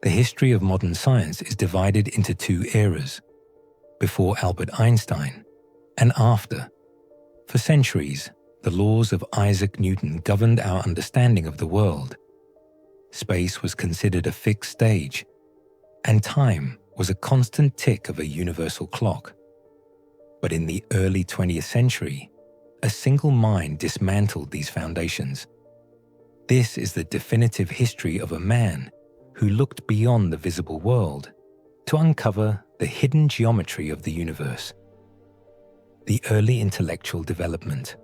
The history of modern science is divided into two eras: before Albert Einstein and after. For centuries, the laws of Isaac Newton governed our understanding of the world. Space was considered a fixed stage, and time was a constant tick of a universal clock. But in the early 20th century, a single mind dismantled these foundations. This is the definitive history of a man who looked beyond the visible world to uncover the hidden geometry of the universe. The early intellectual development.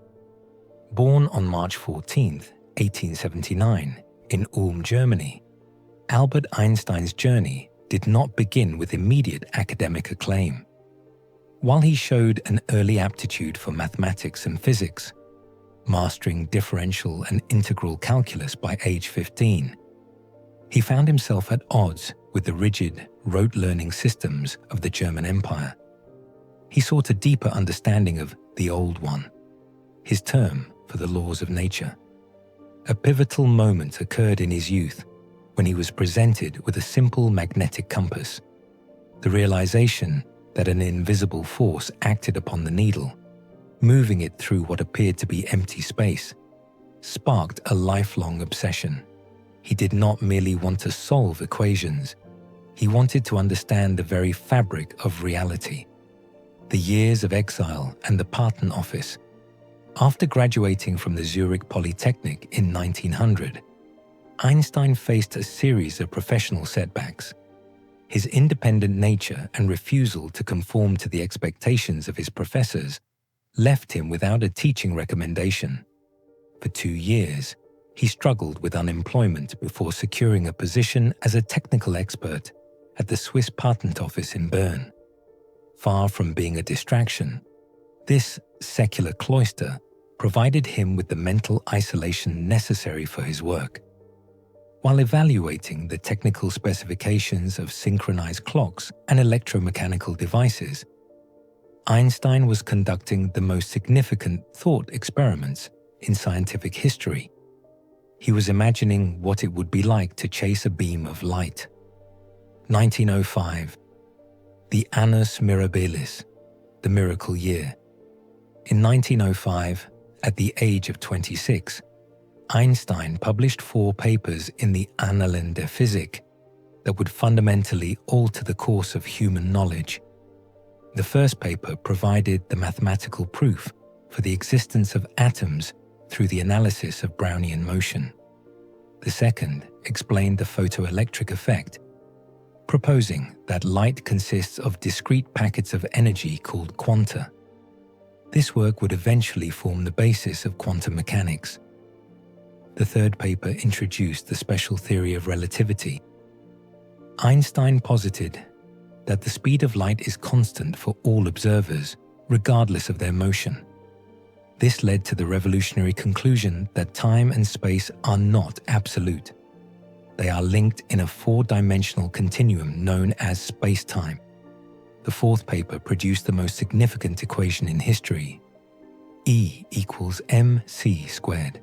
Born on March 14, 1879, in Ulm, Germany, Albert Einstein's journey did not begin with immediate academic acclaim. While he showed an early aptitude for mathematics and physics, mastering differential and integral calculus by age 15, he found himself at odds with the rigid, rote-learning systems of the German Empire. He sought a deeper understanding of the Old One, his term for the laws of nature. A pivotal moment occurred in his youth when he was presented with a simple magnetic compass. The realization that an invisible force acted upon the needle, moving it through what appeared to be empty space, sparked a lifelong obsession. He did not merely want to solve equations, he wanted to understand the very fabric of reality. The years of exile and the patent office. After graduating from the Zurich Polytechnic in 1900, Einstein faced a series of professional setbacks. His independent nature and refusal to conform to the expectations of his professors left him without a teaching recommendation. For 2 years, he struggled with unemployment before securing a position as a technical expert at the Swiss Patent Office in Bern. Far from being a distraction, this secular cloister provided him with the mental isolation necessary for his work. While evaluating the technical specifications of synchronized clocks and electromechanical devices, Einstein was conducting the most significant thought experiments in scientific history. He was imagining what it would be like to chase a beam of light. 1905. The Annus Mirabilis, the miracle year. In 1905, at the age of 26, Einstein published 4 papers in the Annalen der Physik that would fundamentally alter the course of human knowledge. The first paper provided the mathematical proof for the existence of atoms through the analysis of Brownian motion. The second explained the photoelectric effect, proposing that light consists of discrete packets of energy called quanta. This work would eventually form the basis of quantum mechanics. The third paper introduced the special theory of relativity. Einstein posited that the speed of light is constant for all observers, regardless of their motion. This led to the revolutionary conclusion that time and space are not absolute. They are linked in a 4-dimensional continuum known as space-time. The fourth paper produced the most significant equation in history, E equals mc squared.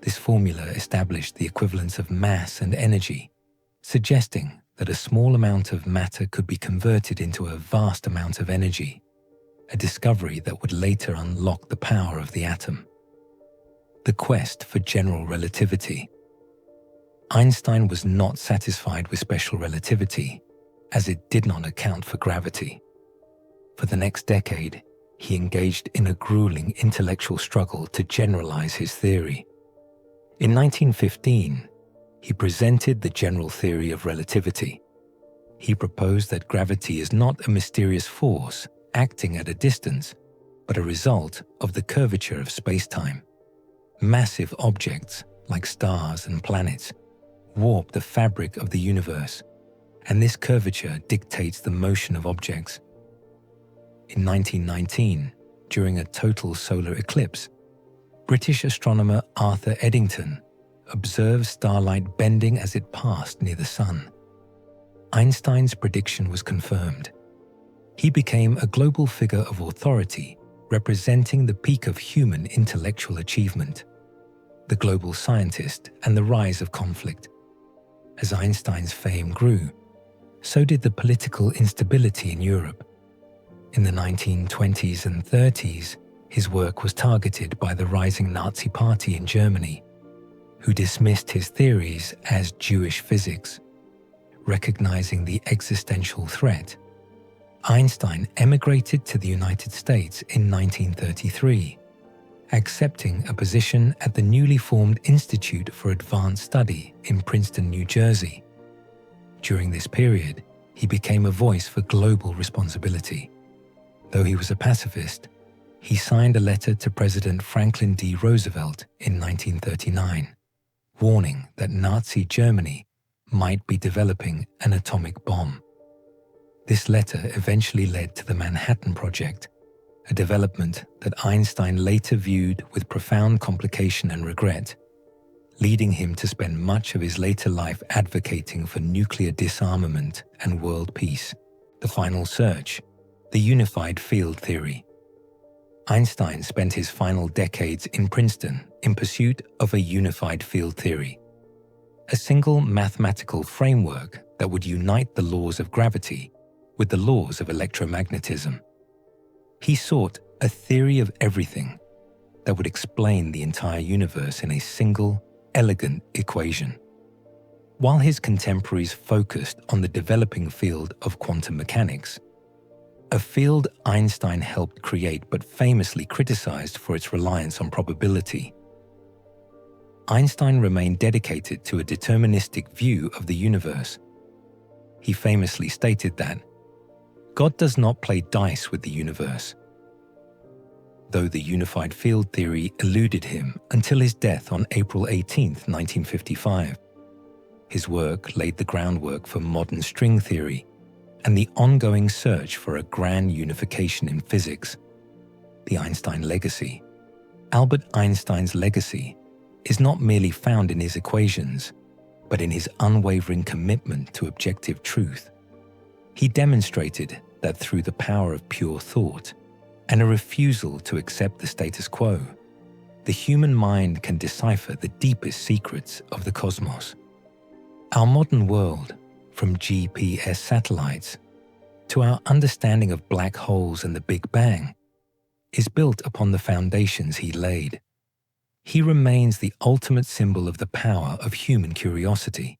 This formula established the equivalence of mass and energy, suggesting that a small amount of matter could be converted into a vast amount of energy, a discovery that would later unlock the power of the atom. The quest for general relativity. Einstein was not satisfied with special relativity, as it did not account for gravity. For the next decade, he engaged in a grueling intellectual struggle to generalize his theory. In 1915, he presented the general theory of relativity. He proposed that gravity is not a mysterious force acting at a distance, but a result of the curvature of space-time. Massive objects, like stars and planets, warp the fabric of the universe, and this curvature dictates the motion of objects. In 1919, during a total solar eclipse, British astronomer Arthur Eddington observed starlight bending as it passed near the Sun. Einstein's prediction was confirmed. He became a global figure of authority, representing the peak of human intellectual achievement, the global scientist and the rise of conflict. As Einstein's fame grew, so did the political instability in Europe. In the 1920s and 30s, his work was targeted by the rising Nazi Party in Germany, who dismissed his theories as Jewish physics. Recognizing the existential threat, Einstein emigrated to the United States in 1933, accepting a position at the newly formed Institute for Advanced Study in Princeton, New Jersey. During this period, he became a voice for global responsibility. Though he was a pacifist, he signed a letter to President Franklin D. Roosevelt in 1939, warning that Nazi Germany might be developing an atomic bomb. This letter eventually led to the Manhattan Project, a development that Einstein later viewed with profound complication and regret, leading him to spend much of his later life advocating for nuclear disarmament and world peace. The final search, the unified field theory. Einstein spent his final decades in Princeton in pursuit of a unified field theory, a single mathematical framework that would unite the laws of gravity with the laws of electromagnetism. He sought a theory of everything that would explain the entire universe in a single, elegant equation. While his contemporaries focused on the developing field of quantum mechanics, a field Einstein helped create but famously criticized for its reliance on probability, Einstein remained dedicated to a deterministic view of the universe. He famously stated that God does not play dice with the universe. Though the unified field theory eluded him until his death on April 18, 1955, his work laid the groundwork for modern string theory and the ongoing search for a grand unification in physics, the Einstein legacy. Albert Einstein's legacy is not merely found in his equations, but in his unwavering commitment to objective truth. He demonstrated that through the power of pure thought and a refusal to accept the status quo, the human mind can decipher the deepest secrets of the cosmos. Our modern world, from GPS satellites to our understanding of black holes and the Big Bang, is built upon the foundations he laid. He remains the ultimate symbol of the power of human curiosity.